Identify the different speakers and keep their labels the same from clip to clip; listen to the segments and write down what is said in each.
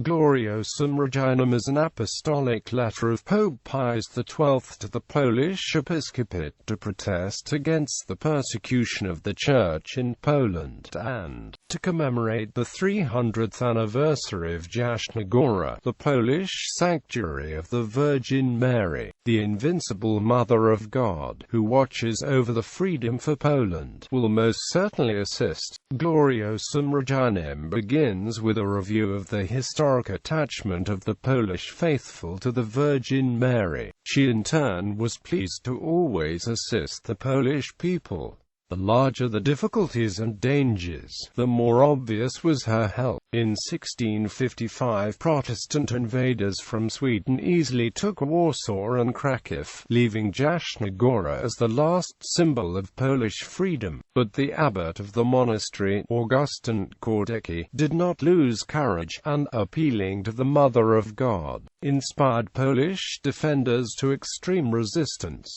Speaker 1: Gloriosam Reginam is an apostolic letter of Pope Pius XII to the Polish episcopate to protest against the persecution of the Church in Poland, and to commemorate the 300th anniversary of Jasna Góra, the Polish sanctuary of the Virgin Mary, the invincible Mother of God, who watches over the freedom for Poland, will most certainly assist. Gloriosam Reginam begins with a review of the historic attachment of the Polish faithful to the Virgin Mary. She in turn was pleased to always assist the Polish people. The larger the difficulties and dangers, the more obvious was her help. In 1655, Protestant invaders from Sweden easily took Warsaw and Kraków, leaving Jasna Góra as the last symbol of Polish freedom. But the abbot of the monastery, Augustin Kordecki, did not lose courage, and, appealing to the Mother of God, inspired Polish defenders to extreme resistance.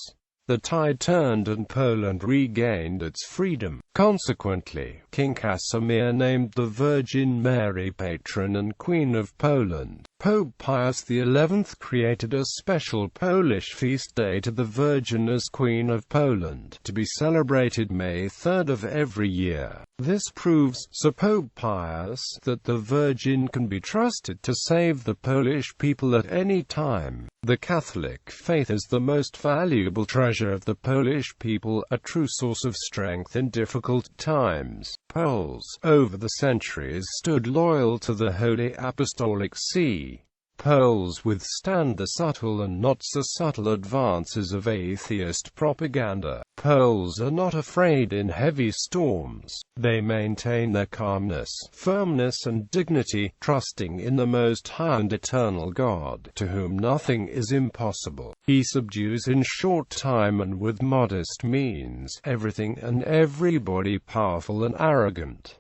Speaker 1: The tide turned and Poland regained its freedom. Consequently, King Casimir named the Virgin Mary patron and Queen of Poland. Pope Pius XI created a special Polish feast day to the Virgin as Queen of Poland, to be celebrated May 3rd of every year. This proves, so Pope Pius, that the Virgin can be trusted to save the Polish people at any time. The Catholic faith is the most valuable treasure of the Polish people, a true source of strength in difficult times. Poles, over the centuries, stood loyal to the Holy Apostolic See. Poles withstand the subtle and not so subtle advances of atheist propaganda. Poles are not afraid in heavy storms. They maintain their calmness, firmness and dignity, trusting in the Most High and Eternal God, to whom nothing is impossible. He subdues in short time and with modest means, everything and everybody powerful and arrogant.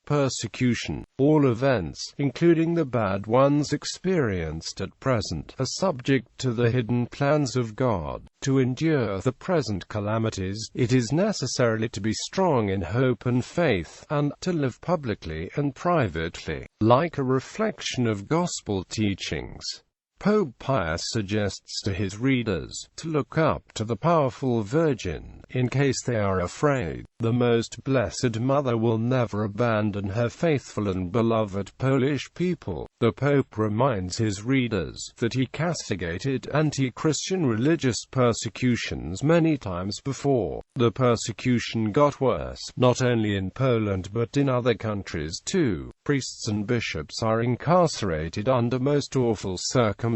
Speaker 1: Persecution. All events, including the bad ones experienced at present, are subject to the hidden plans of God. To endure the present calamities, it is necessary to be strong in hope and faith, and to live publicly and privately, like a reflection of gospel teachings. Pope Pius suggests to his readers to look up to the powerful Virgin, in case they are afraid. The Most Blessed Mother will never abandon her faithful and beloved Polish people. The Pope reminds his readers that he castigated anti-Christian religious persecutions many times before. The persecution got worse, not only in Poland but in other countries too. Priests and bishops are incarcerated under most awful circumstances,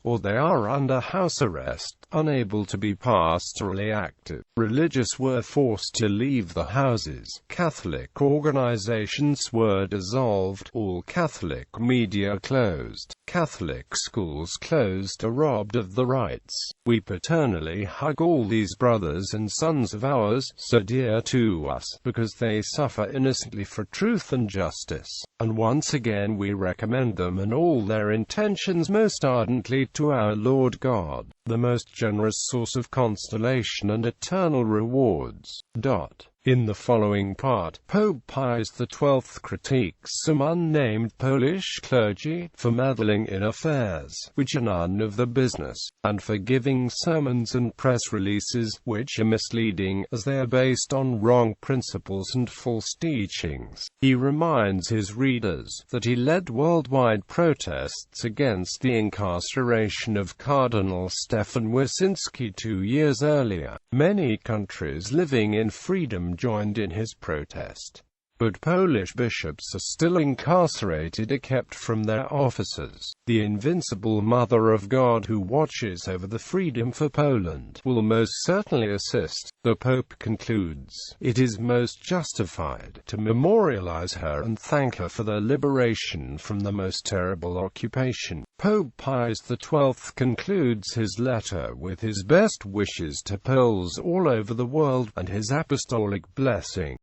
Speaker 1: or they are under house arrest, unable to be pastorally active. Religious were forced to leave the houses. Catholic organizations were dissolved. All Catholic media closed. Catholic schools closed or robbed of the rights. We paternally hug all these brothers and sons of ours, so dear to us, because they suffer innocently for truth and justice. And once again we recommend them and all their intentions most ardently to our Lord God, the most generous source of consolation and eternal rewards. In the following part, Pope Pius XII critiques some unnamed Polish clergy for meddling in affairs which are none of their business, and for giving sermons and press releases which are misleading, as they are based on wrong principles and false teachings. He reminds his readers that he led worldwide protests against the incarceration of Cardinal Stefan Wyszynski 2 years earlier. Many countries living in freedom joined in his protest. But Polish bishops are still incarcerated or kept from their offices. The invincible Mother of God who watches over the freedom for Poland will most certainly assist. The Pope concludes, it is most justified to memorialize her and thank her for their liberation from the most terrible occupation. Pope Pius XII concludes his letter with his best wishes to Poles all over the world, and his apostolic blessing.